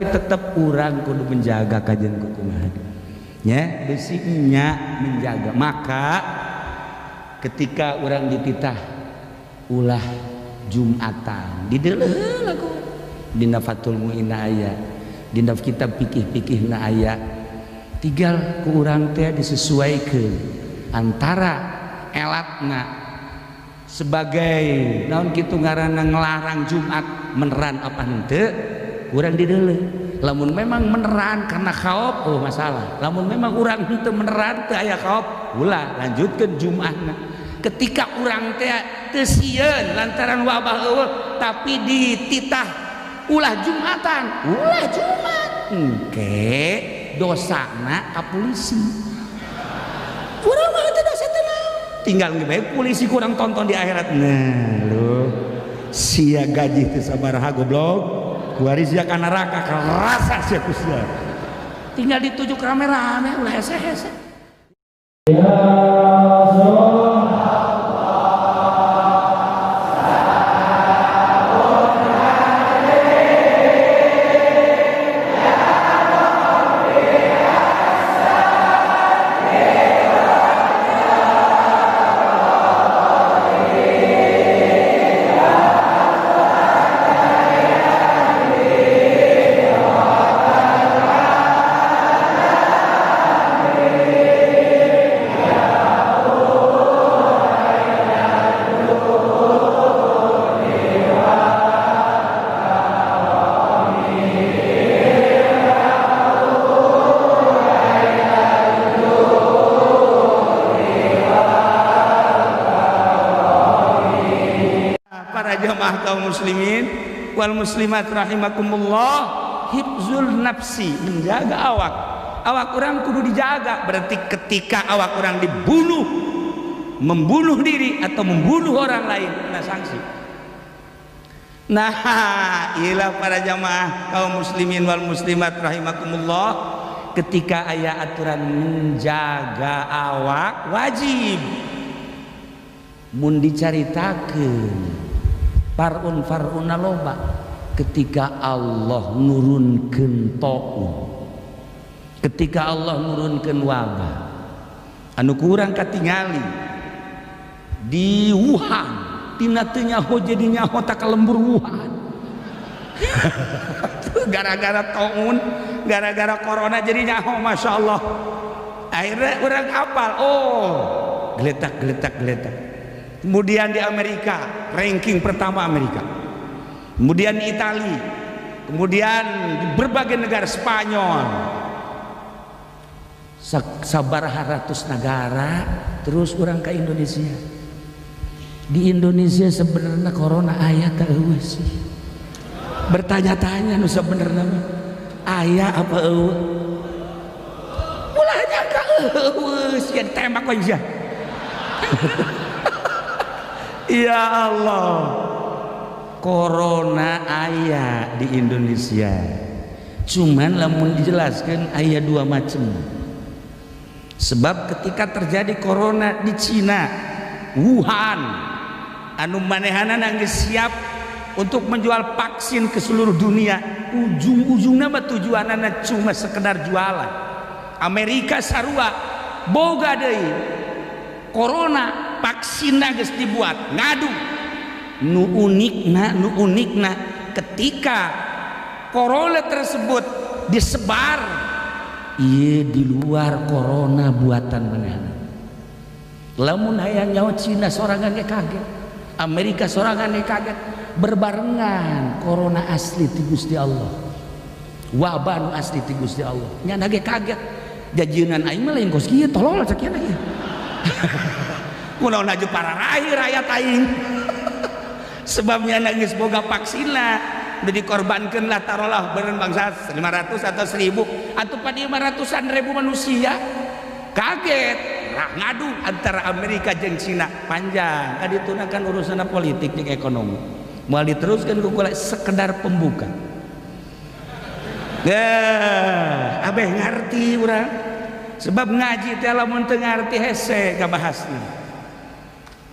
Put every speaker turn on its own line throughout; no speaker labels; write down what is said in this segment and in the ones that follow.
tetap urang kudu menjaga kajian kukumaha nya besinya menjaga. Maka ketika orang dititah ulah Jumatan di lagu dina Fathul Mu'ina aya, dina kitab fikih-fikihna aya, tinggal ku urang teh disesuaikeun antara elatna sebagai naon kitu ngaranna ngelarang Jumat meneran apa henteu urang dideuleu. Lamun memang meneran karena khauf oh masalah, lamun memang urang henteu meneran teu aya khauf ulah lanjutkeun Jumatna. Ketika urang teh teu sieun lantaran wabah eueuh tapi dititah ulah Jumatan, ulah Jumat engke dosana ka polisi. Urang mah teh dosa teh naon, tinggal bae polisi kurang tonton di akhirat. Nah lu sia gaji teh sabaraha goblok, waris ya ka neraka kerasa sia ku sia. Tinggal ditujuk rame-rame ulah hese-hese. Ya jamaah kaum muslimin wal muslimat rahimakumullah, hifzul nafsi, menjaga awak orang kudu dijaga. Berarti ketika awak orang dibunuh, membunuh diri atau membunuh orang lain kena sanksi. Nah ilah para jamaah kaum muslimin wal muslimat rahimakumullah, ketika aya aturan menjaga awak wajib mun dicaritakeun farun loba ketika Allah nurunkeun taun, ketika Allah nurunkeun wabah anu kurang katingali di Wuhan tina teu nyaho jadi nyaho tak kalembur Wuhan gara-gara taun, gara-gara corona jadi nyaho masya Allah. Akhirnya orang hafal, oh geletak. Kemudian di Amerika, ranking pertama Amerika. Kemudian di Italia, kemudian di berbagai negara, Spanyol, sabaraha ratus negara, terus orang ke Indonesia. Di Indonesia sebenarnya corona aya teh eueuh sih. Bertanya-tanya nu sebenarnya aya apa eueuh? Mulanya ka eueuh sih tembak aja. Ya Allah, corona aya di Indonesia, cuman lamun dijelaskan aya dua macam. Sebab ketika terjadi corona di Cina, Wuhan, anu manehana geus siap untuk menjual vaksin ke seluruh dunia, ujung-ujungna mah tujuanana cuma sekedar jualan. Amerika sarua boga deui corona vaksinna geus dibuat ngadu. Nu unikna ketika corona tersebut disebar ieu di luar corona buatan manehna. Lamun aya nyawa Cina sorangan ge kaget, Amerika sorangan ge kaget, berbarengan corona asli ti Gusti Allah, wabah nu asli ti Gusti Allah, nya ge kaget. Jajeunan aing mah lain kos kieu tolol sakieu na ieu. Kunaon aju para rakyat aing. Sebabnya nangis boga vaksina udah dikorbankan lah taruhlah beren bangsa 500 atau 1000 atau pada 500-an ribu manusia kaget nah, ngadu antara Amerika jeung Cina panjang kadituna kan urusan politik jeung ekonomi mau diteruskan kukula sekedar pembuka. Abeh ngarti urang sebab ngaji teh lamun teu ngarti hese kabahasna.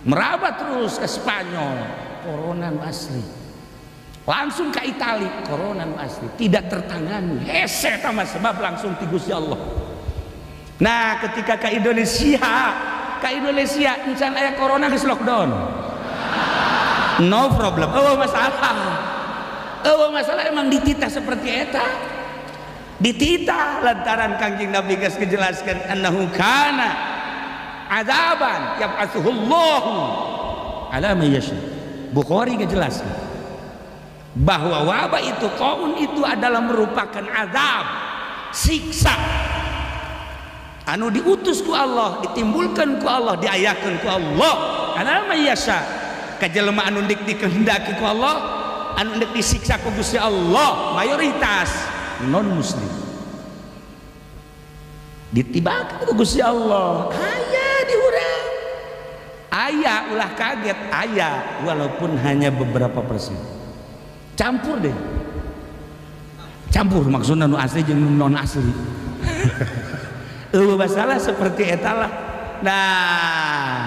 Merabat terus ke Spanyol, corona asli. langsung ke Itali, corona nu asli tidak tertangani, hese sama sebab langsung ti Gusti Allah. Nah ketika ke Indonesia insan aya corona geus lockdown, no problem, masalah emang dititah seperti eta, dititah lantaran Kangjeng Nabi geus ngejelaskeun annahu kana adzaban yab'atsuhullahu ala may yasha. Bukhari ngejelaskeun bahwa wabah itu, qaun itu adalah merupakan azab, siksa anu diutus ku Allah, ditimbulkan ku Allah, diayakeun ku Allah ala may yasha, ka jelema anu dik dikehendaki ku Allah, anu dik disiksa ku Gusti Allah, mayoritas non muslim ditibakan ku Gusti Allah. Aya di urang, aya ulah kaget, aya walaupun hanya beberapa persen. Campur deh, campur maksudnya nu asli jeung non asli. Masalah seperti etalah. Nah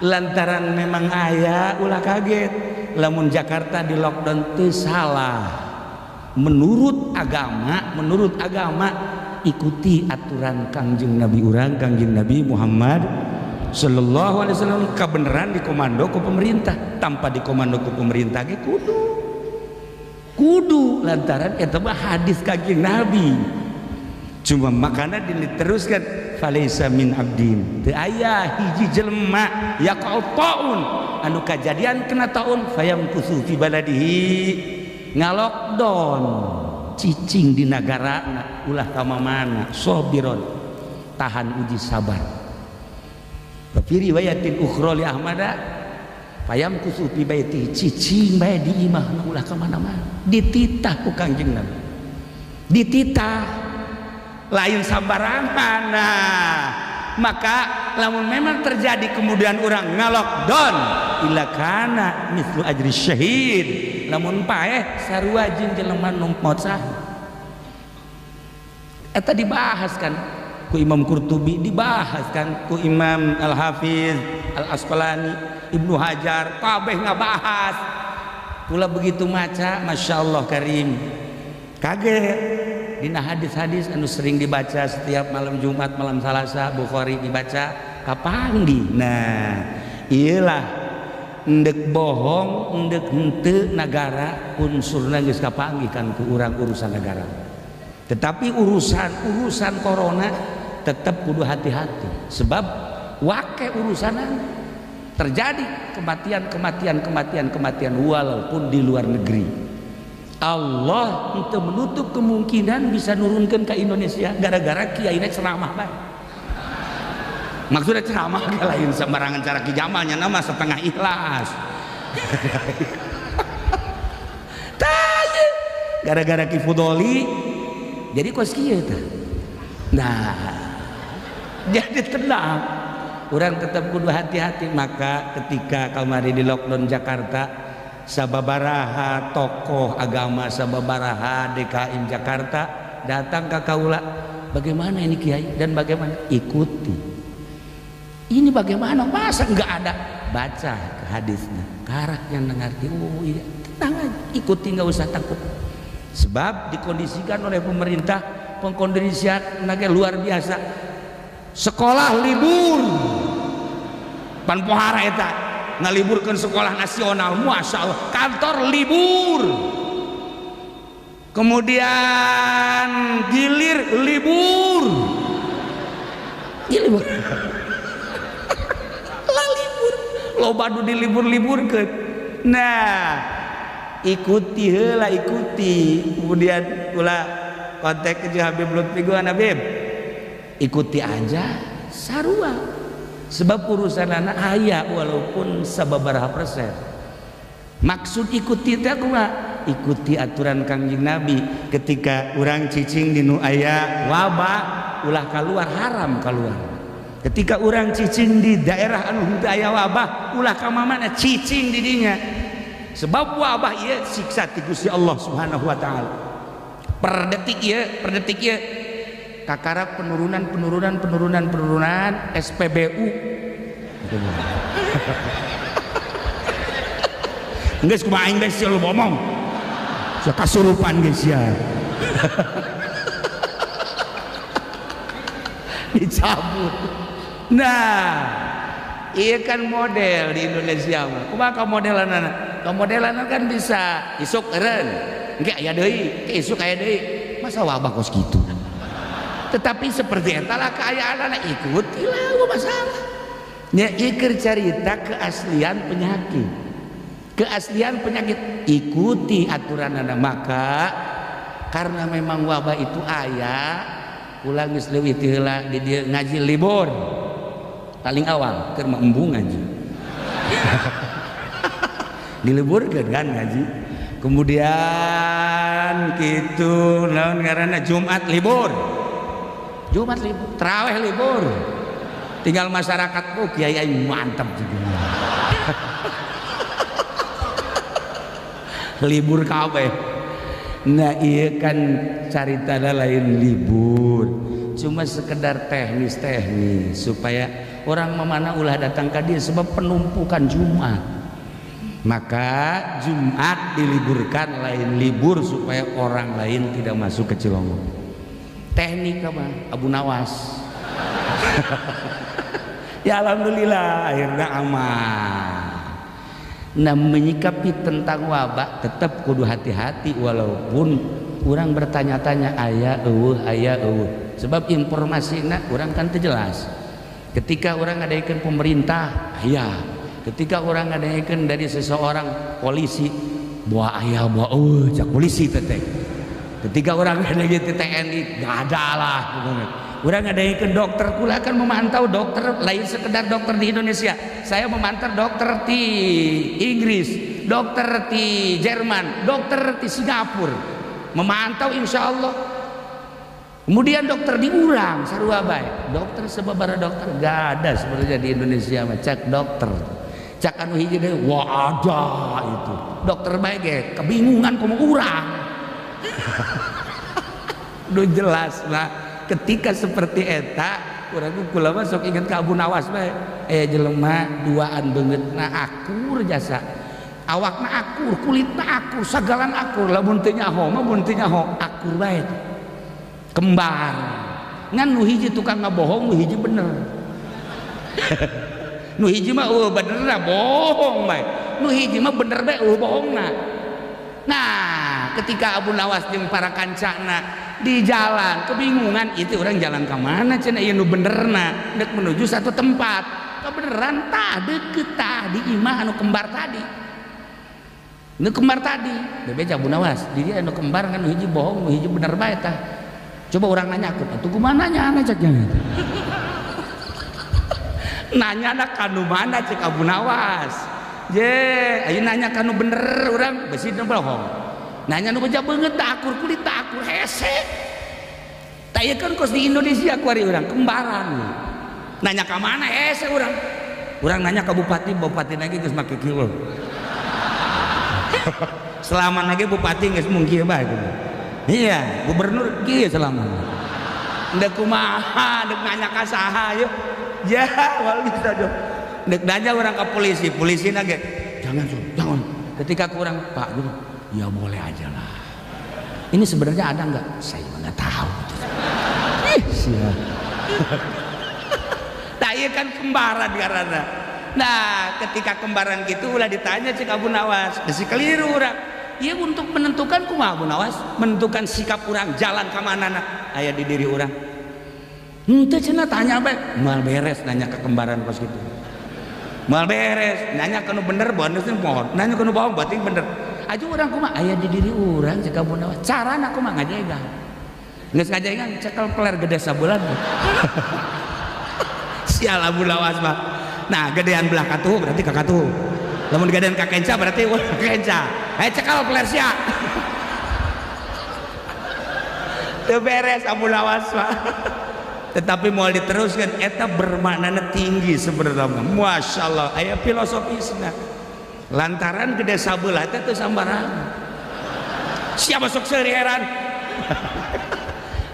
lantaran memang aya ulah kaget, lamun Jakarta di lockdown teu salah. Menurut agama ikuti aturan Kangjeng Nabi urang, Kangjeng Nabi Muhammad sallallahu alaihi wasallam. Kebenaran dikomando ku pemerintah, tanpa dikomando ku pemerintah ge kudu lantaran eta mah hadis Kangjeng Nabi. Cuma makana diteruskan falaisa min abdin, teu aya hiji jelema yaqautaun anu kajadian kena taun fayamkusu fi baladihi, ngalokdon cicing di nagarana ulah kamana sabiron, tahan uji sabar. Fi riwayatin ukhra li Ahmada fayamkusu fi baiti, cicing bae di imahna ulah kamana-mana, dititah ku Kangjeng Nabi, dititah lain sabarangan. Nah maka lamun memang terjadi kemudian orang ngalokdon ila kana mislu ajri syahid, lamun paeh sarua jeung jelema nu maut syahid. Eta dibahas kan ku Imam Qurtubi, dibahas kan ku Imam Al-Hafiz Al-Asqalani, Ibnu Hajar, kabeh ngabahas. Kula begitu maca, masyaallah karim, kaget dina hadis-hadis anu sering dibaca setiap malam Jumat, malam Salasa, Bukhari dibaca kapangdi. Nah iyalah endek bohong, endek henteu negara unsurna geus kapanggi kan ku urang urusan negara. Tetapi urusan corona tetap kudu hati-hati, sebab wake urusanan terjadi kematian walaupun di luar negeri. Allah itu menutup kemungkinan bisa nurunkan ke Indonesia gara-gara kiai ceramah baik. Maksudnya ceramah lain sembarangan cara kijamalnya nama setengah ikhlas. Tanya gara-gara kifudoli jadi kos kieu tah. Nah jadi tenang, orang tetap kudu hati-hati. Maka ketika kemarin di lockdown Jakarta, sababaraha tokoh agama, sababaraha DKM Jakarta datang ke kaula, bagaimana ini Kiai dan bagaimana, ikuti ini bagaimana, masa enggak ada, baca hadisnya, karak yang ngerti, oh iya tenang aja, ikuti, nggak usah takut. Sebab dikondisikan oleh pemerintah, pengkondisian naga luar biasa. Sekolah libur pan pohara eta ngaliburkan sekolah nasional, masya Allah, kantor libur, kemudian gilir libur, libur, lah libur, loba nu dilibur-liburkeun. Nah, ikuti heula, ikuti. Kemudian ulah kontak ke Habib Lutfi Guana, Habib, ikuti aja sarua. Sebab urusan anak aya walaupun sababaraha persen. Maksud ikuti teh kumaha? Ikuti aturan Kangjeng Nabi. Ketika orang cicing di nu aya wabah ulah keluar, haram keluar. Ketika orang cicing di daerah anu henteu aya wabah ulah ka mana cicing di dinya. Sebab wabah ieu siksa ti Gusti Allah Subhanahu wa taala. Per detik ieu kakarak penurunan SPBU. Geus kumaha aing geus lu ngomong. kasurupan guys ya. Dicabut. Nah, iya kan model di Indonesia mah. Kumaha modelan anak? Modelan kan bisa isuk eureun. Engke aya deui, isuk aya deui. Masa wabah kos gitu. Tetapi seperti eta lah keayaan ikuti lah masalah. Nya ieu cerita keaslian penyakit. Keaslian penyakit ikuti aturanana maka karena memang wabah itu aya ulang geus leuwih teu heula di dieu ngaji libur paling awal keur embung ngaji diliburkeun kan ngaji kemudian kitu naon ngaranna Jumat libur tarawih libur tinggal masyarakat kiai mantap juga libur kabeh. Nah iya kan carita lain libur cuma sekedar teknis supaya orang memana ulah datang ke dia sebab penumpukan Jumat maka Jumat diliburkan lain libur supaya orang lain tidak masuk ke Cilongo teknik apa Abu Nawas ya alhamdulillah akhirnya aman. Nah menyikapi tentang wabah tetap kudu hati-hati walaupun orang bertanya-tanya aya sebab informasinya orang kan jelas ketika orang ngadaikeun pemerintah aya ketika orang ngadaikeun dari seseorang polisi bawa aya bawa cak polisi teteh ketika orang ngadaikeun TNI gak ada lah orang ngadaikeun dokter kula akan memantau dokter lain sekedar dokter di Indonesia saya memantau dokter di Inggris dokter di Jerman dokter di Singapura memantau insya Allah kemudian dokter di urang sarua bae dokter sababaraha dokter gak ada sebenarnya di Indonesia mah cek dokter cak anu hiji deui wah ada itu dokter bae ge kebingungan kumaha urang udah jelas lah ketika seperti eta urang kula mah sok inget ka Abu Nawas bae jelema duaan beungeutna akur jasa awakna akur kulitna akur sagalan akur lamun teu nyaho mah mun teu nyaho akur bae kembar ngan nu hiji tukang ngabohong nu hiji bener nu hiji mah benerna bohong bae nu hiji mah bener bae bohongna. Nah ketika Abu Nawas jeung para kancana di jalan kebingungan itu orang jalan ke mana cenah ieu nu benerna dek menuju satu tempat kebeneran tah deukeut tah di imah anu kembar tadi nu kembar tadi bebeja Abu Nawas di dia anu kembar kan nu hiji bohong nu hiji bener bae tah coba orang nanyakeun atuh kumaha nanya ceknya nanya na kanu mana cek Abu Nawas je ayeuna nanya kanu bener urang besi nu bohong nanya nu beja beungeut tak akur kulit tak akur hese tak ieu kan kos di Indonesia ku ari urang kembaran nanya ka mana hese urang nanya ka bupati lagi geus make kieu selama lagi bupati geus mung kieu bae iya gubernur kieu selama ndek kumaha ndek nanya ka saha yeuh ya wal bisa jo ndek nanya urang ka polisi na ge jangan ketika kurang Pak dulu ya boleh aja lah ini sebenarnya ada nggak saya nggak tahu siap nah iya kan kembaran karena nah ketika kembaran gitu ulah ditanya cik Abu Nawas desi keliru orang iya untuk menentukan kumaha Abu Nawas menentukan sikap orang jalan ke mana aya di diri orang henteu cenah tanya bae mal beres nanya ke kembaran kos gitu mal beres nanya ke nu bener bonusnya pohon nanya ke nu bohong berarti bener aja orang kumaha aya di diri orang cek Abu Nawas carana kumaha ngajegang geus ngajegang cekel peler gede sabulan sial Abu Nawas mah nah gedean belah katuh berarti ka katuh lamun gedean ka kenca berarti wah kenca cekel peler sia teu beres Abu Nawas mah tetapi mau diteruskan eta bermakna tinggi sebenarnya Masya Allah aya filosofisna lantaran gede sabelah itu sambaran siapa sok seri heran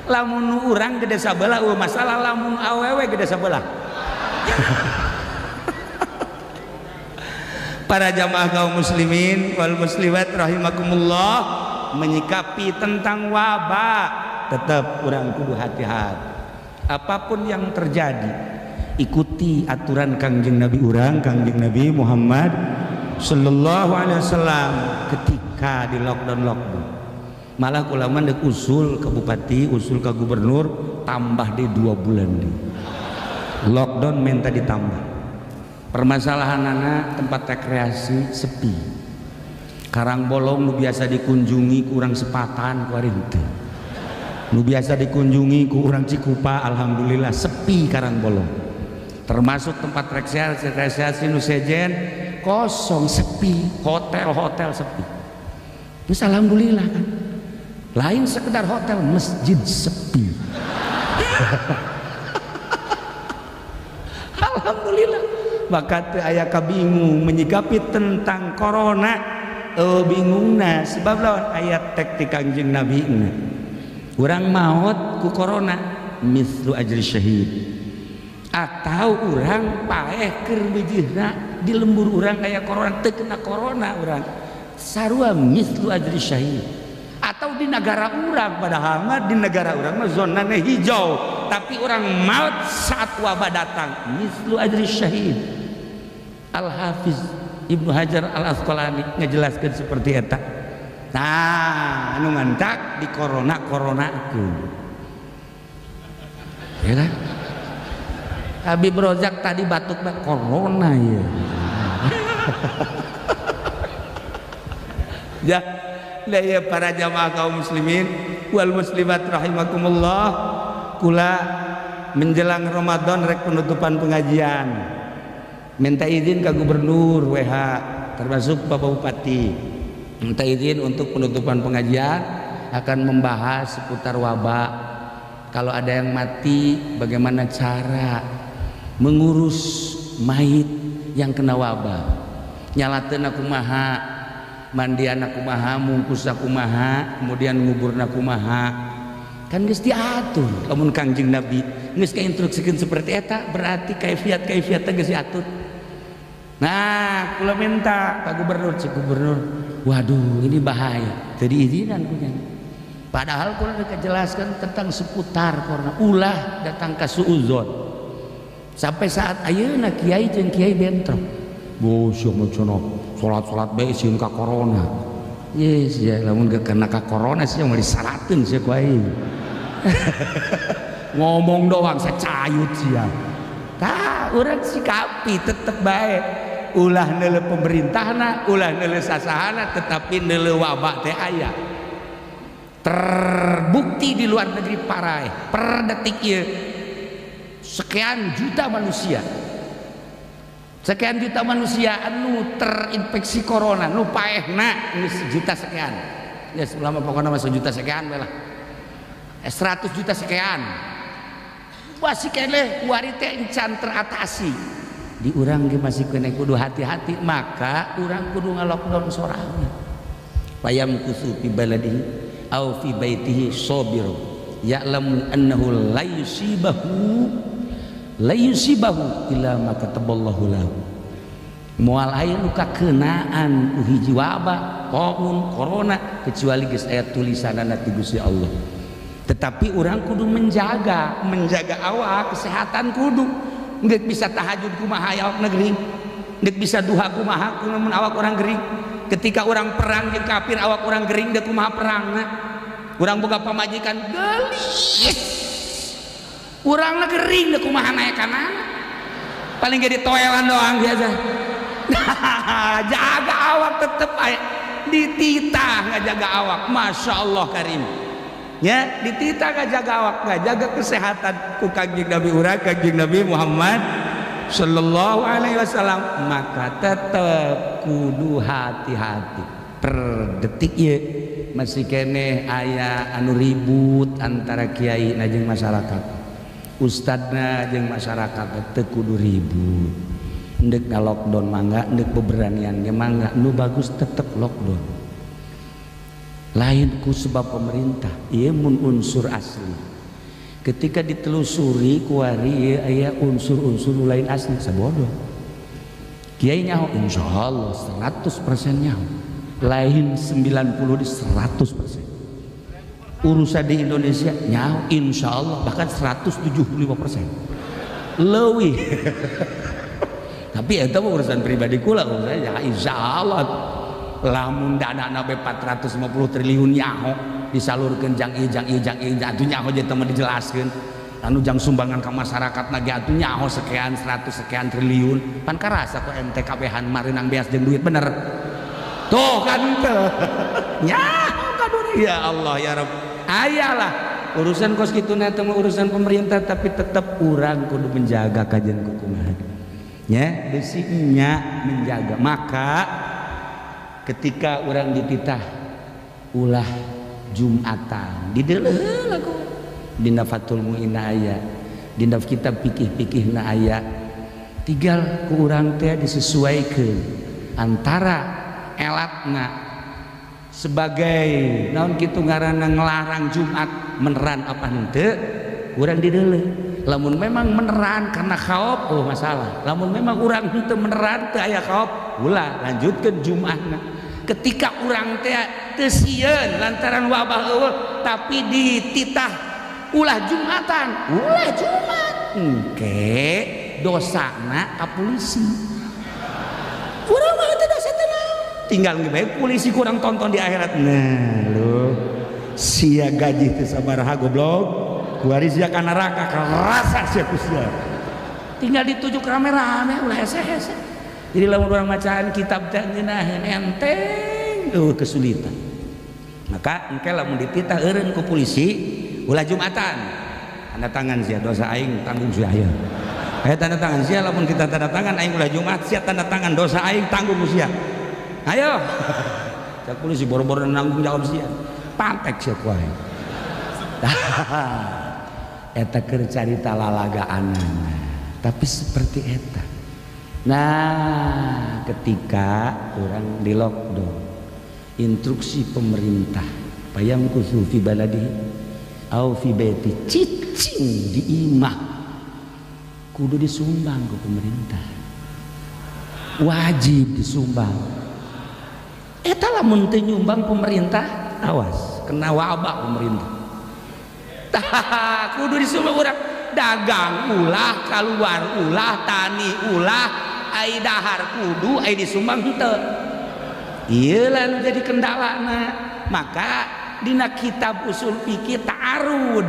lamun urang gede sabelah masalah lamun awewe gede sabelah para jamaah kaum muslimin wal muslimat rahimakumullah menyikapi tentang wabah tetap orang kudu hati-hati. Apapun yang terjadi ikuti aturan Kangjeng Nabi urang, Kangjeng Nabi Muhammad sallallahu alaihi wasallam ketika di lockdown. Malah ulama dek usul ke bupati, usul ke gubernur tambah di 2 bulan di lockdown minta ditambah. Permasalahan anak tempat rekreasi sepi. Karangbolong nu biasa dikunjungi kurang sepatan kuarin teh. Nu biasa dikunjungi ku urang Cikupa alhamdulillah sepi Karangbolong. Termasuk tempat rekreasi nu sejen kosong sepi, hotel sepi. Terus alhamdulillah kan. Lain sekedar hotel, masjid sepi. Alhamdulillah. Maka teu aya kabingung menyikapi tentang corona. Bingungna sebab lawan ayat tek ti Kangjeng Nabi na. Urang maot ku corona mislu ajri syahid. Atau urang paeh keur beujeuhna di lembur urang aya corona teu kena corona urang. Sarua mislu ajri syahid. Atau di negara urang padahal mah di negara urang mah zonanya hijau tapi orang maut saat wabah datang mislu ajri syahid. Al-Hafiz Ibnu Hajar Al-Asqalani ngejelaskan seperti eta. Nah anu ngantak di corona-coronakeun ya kan Habib Rozak tadi batuk corona ya. Ya ya para jamaah kaum muslimin wal muslimat rahimakumullah, kula menjelang Ramadan rek penutupan pengajian minta izin ke gubernur WH termasuk Bapak Bupati minta izin untuk penutupan pengajian akan membahas seputar wabah. Kalau ada yang mati bagaimana cara mengurus mayit yang kena wabah, nyalateun kumaha, mandian kumaha, mungkus kumaha, kemudian nguburna kumaha, kan geus diatur. Lamun Kangjeng Nabi geus kainstruksikeun seperti eta berarti kaifiat teh geus diatur. Nah, kula minta Pak Gubernur, Cik Gubernur, waduh ini bahaya, teu diizinan kunya. Padahal kula udah jelaskan tentang seputar corona, ulah datang ka suudzon. Sampai saat ayeuna kiai jeung kiai bentrok. Bos yo macana salat-salat bae sieun ka corona. Yes ya lamun gak kena ka corona sih yang disalateun sia ku aing. Ngomong doang sacayut sia. Tah urang sikapi tetep bae. Ulah neuleuh pemerintahna, ulah neuleuh sasahana tetapi neuleuh wabah teh aya. Terbukti di luar negeri paraeh per detik ieu sekian juta manusia anu terinfeksi corona nu paehna ini sejuta sekian ya selama pokoknya mah sejuta sekian lah 100 juta sekian masih keneh kuari teh encan teratasi di urang ge masih keneh kudu hati-hati maka urang kudu ngalockdown sorangan payam kusu fi baladihi au fi baitihi sabir ya'lamu annahu la yusibahu illa ma kataballahu lahu. Moal aya nu kakeunaan hiji wabah, corona kecuali geus aya tulisanana ti Gusti Allah. Tetapi urang kudu menjaga awak kesehatan kudu. Ngeuk bisa tahajud kumaha awak negeri. Ngeuk bisa duha kumaha kunamun awak urang gering. Ketika orang perang jeung kafir awak urang gering da kumaha perangna. Urang boga pamajikan geulis. Urang gering da kumaha naekanana. Paling ge ditoelan doang biasa. Jaga awak tetep dititah ngajaga awak. Masya Allah karim ya dititah ngajaga awak ngajaga kesehatan ku Kangjeng Nabi urang Kangjeng Nabi Muhammad sallallahu alaihi wasallam maka tetep kudu hati-hati per detik ieu masih keneh aya anu ribut antara kiai jeung masyarakat ustadna jeung masyarakat teu kudu ribut ndek lockdown mangga ndek beberanian ge mangga nu bagus tetep lockdown lain ku sebab pemerintah ieu mun unsur asli ketika ditelusuri kuari aya unsur-unsur lain asli sabodoh kiai nyaho insyaallah 100% nyaho lain 90 di 100%. Urusan di Indonesia nyaho insya Allah bahkan 175% lebih. Tapi itu urusan pribadi kula, urusan ya insya Allah lamun dana nabe 450 triliun nyaho disalurkan jang atuh nyaho jadi teman dijelaskan anu jang sumbangan ke masyarakat lagi atuh nyaho sekian 100 sekian triliun pan karasa ku MTKP-han marinang beas jeung duit bener tuh kan tuh nyaho kaduna ya Allah ya Rabb ayalah urusan kos kitu na teh urusan pemerintah tapi tetap urang kudu menjaga kajian kukumaha nya besinya menjaga. Maka ketika orang dititah ulah Jumatan dideleh lagu dina Fathul Muin aya dina kitab pikih-pikih na aya tinggal ku urang teh disesuaikeun antara elatna sebagai naon kitu ngaranna ngelarang Jumat meneran apa henteu urang dideleh. Lamun memang meneran karena khauf oh masalah. Lamun memang urang henteu meneran teu aya khauf ulah lanjutkeun Jumatna. Ketika urang teh teu sieun lantaran wabah eueuh tapi dititah ulah Jumatan ulah Jumat engke dosana ka polisi urang mah teh dosa teh tinggal bae polisi kurang tonton di akhirat. Nah lu sia gaji teh sabaraha goblok kuari sia ka neraka kerasa sia ku sia tinggal ditujuk rame-rame ulah hese-hese. Jadi lamun orang bacaan kitab teh ngeunaheun enteng kesulitan. Maka engke lamun dititah eureun ku polisi ulah Jumatan tanda tangan sia dosa aing tanggung sia aya. Aya tanda tangan sia lamun kita tanda tangan aing ulah Jumat sia tanda tangan dosa aing tanggung sia. Ayo. Cak polisi boro-boro nanggung jawab sia. Pantek sia ku aing. Eta keur carita lalagaanana. Tapi seperti eta. Nah, ketika orang di lockdown, instruksi pemerintah, payam kusu fi baladi au fi baiti cicing di imah kudu disumbang ke pemerintah. Wajib disumbang. Eta lamun teu nyumbang pemerintah, awas kena wabah pemerintah. Tah, kudu disumbang urang. Dagang ulah, keluar ulah, tani ulah, ai dahar kudu, ai disumbang henteu. Ieu lalu jadi kendalana. Maka dina kitab usul fikih ta'arud.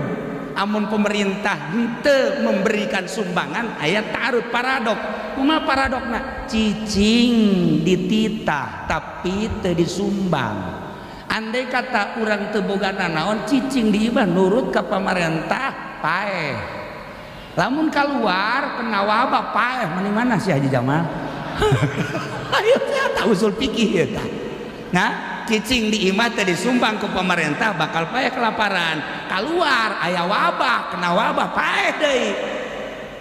Amun pemerintah henteu memberikan sumbangan aya ta'arud paradok. Kumaha paradokna? Cicing dititah tapi teu disumbang. Andai kata urang teu boga nanaon cicing diimah nurut ka pamarentah paeh. Lamun keluar kena wabah paeh mani mana si Haji Jamal? Ayo saya tahu usul fikih eta. Nah, cicing di imah teh disumbang ke pemerintah bakal paeh kelaparan. Keluar aya wabah, kena wabah paeh deui.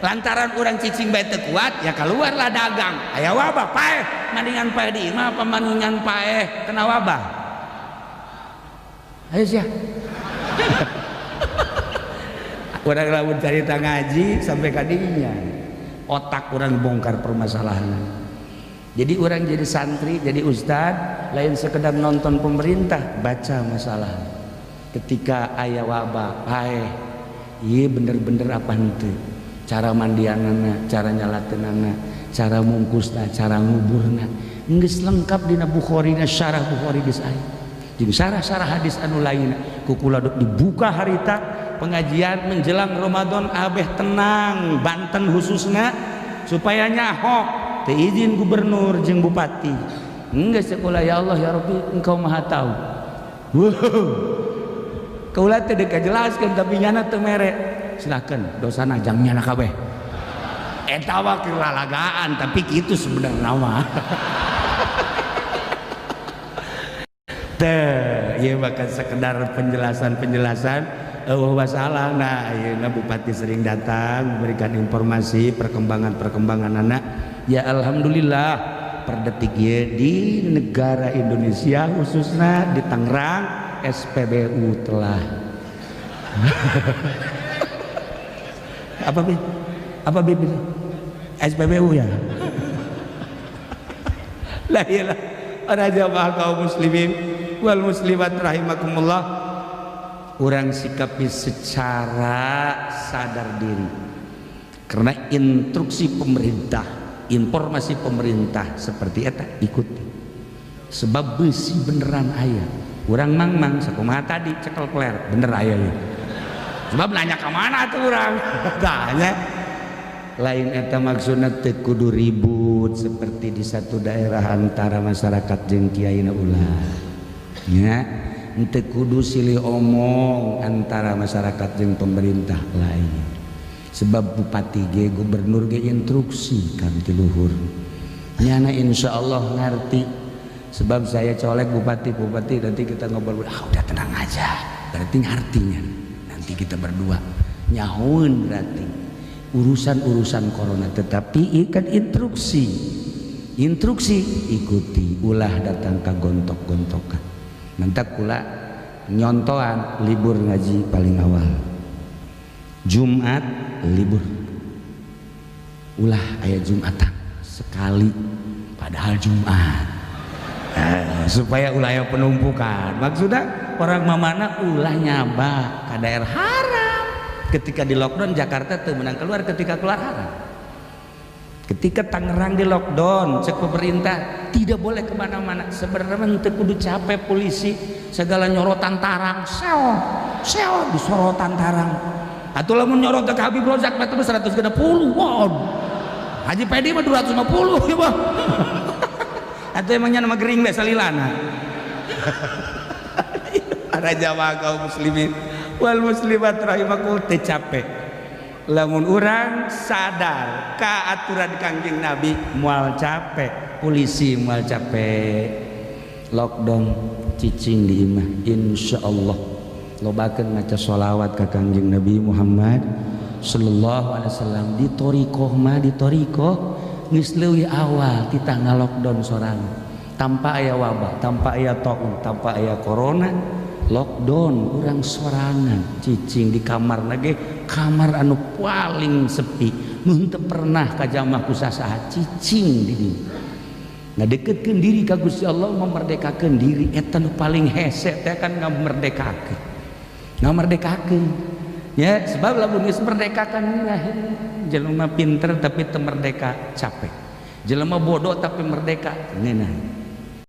Lantaran urang cicing bae teu kuat, ya keluarlah dagang. Aya wabah paeh, mendingan paeh di imah apa mendingan paeh kena wabah? Ayo sia. Orang lamun carita ngaji sampai kadinya otak orang bongkar permasalahan. Jadi orang jadi santri, jadi ustad lain sekedar nonton pemerintah, baca masalah. Ketika aya wabah, paeh, iya bener-bener apa henteu? Cara mandianana, cara nyalateunana, cara mungkusna, cara nguburna, geus lengkap dina Bukhari-na syarah Bukhari geus aya. Jeung syarah-syarah hadis anu lainna. Kukula dibuka harita pengajian menjelang Ramadan abeh tenang Banten khususnya supaya nyahok teu izin gubernur jeung bupati geus sekolah ya Allah ya Rabbi engkau maha tahu. Kaula teh deuk kajelaskeun tapi nyana teu mere silakan dosana jang nyana kabeh eta wa keur lalagaan tapi kitu sebenarnya mah. Teh ieu bakal sekedar penjelasan-penjelasan masalah. Nah ayeuna bupati sering datang memberikan informasi perkembangan anak. Ya alhamdulillah per detik ye di negara Indonesia khususnya di Tangerang SPBU telah apa SPBU ya lah iyalah Para jamaah kaum muslimin wal muslimat rahimakumullah, orang sikapi secara sadar diri karena instruksi pemerintah, informasi pemerintah seperti eta ikuti. Sebab besi beneran aya. Orang mang sakumaha tadi cekel kler bener aya ya. Sebab nanya ke mana tuh orang? Tanya. Lain eta maksudna teu kudu ribut seperti di satu daerah antara masyarakat jeung kiaina ulah. Ya, teu kudu silih omong antara masyarakat jeung pemerintah lain. Sebab bupati ge gubernur ge instruksi kan ti luhur. Nyana insyaallah ngarti. Sebab saya colek bupati nanti kita ngobrol, udah tenang aja. Berarti ngartinya. Nanti kita berdua nyahun berarti urusan corona, tetapi ikan instruksi ikuti, ulah datang ke gontok-gontokan. Nanti kula nyontohan libur ngaji paling awal Jumat libur, ulah aya Jumatan sekali padahal Jumat, supaya ulah aya penumpukan. Maksudnya orang mamana ulah nyaba ke daerah haram. Ketika di lockdown Jakarta tuh menang keluar, ketika keluar haram. Ketika Tangerang di lockdown cek pemerintah tidak boleh kemana-mana. Sebenarnya teu kudu capek polisi segala nyorotan tarang seo di sorotan tarang. Atuh lamun nyorot ke Habib Rozak mah 160 won. Haji Pedi mah 250 ya Bang. Atuh emangnya nama gering bae salilana. Para jamaah kaum muslimin wal muslimat rahimakumullah, teu capek lamun urang sadar ka aturan Kangjeng Nabi moal capek, polisi moal capek lockdown cicing di imah insyaallah lobakeun maca sholawat ka Kangjeng Nabi Muhammad sallallahu alaihi wasallam. Di thariqah geus leuwih awal kita ngalockdown sorangan tanpa aya wabah, tanpa aya taun, tanpa aya corona. Lockdown orang sorangan cicing di kamar lagi, kamar anu paling sepi, nun teu pernah ka jamaah kusasaha cicing di dieu. Ngadeketkeun diri ka Gusti Allah, memerdekakeun diri eta nu paling hese teh kan ngamerdekakeun. Ya, sebab lamun geus merdeka kan jelema pinter tapi teu merdeka capek. Jelema bodoh tapi merdeka ngeunah.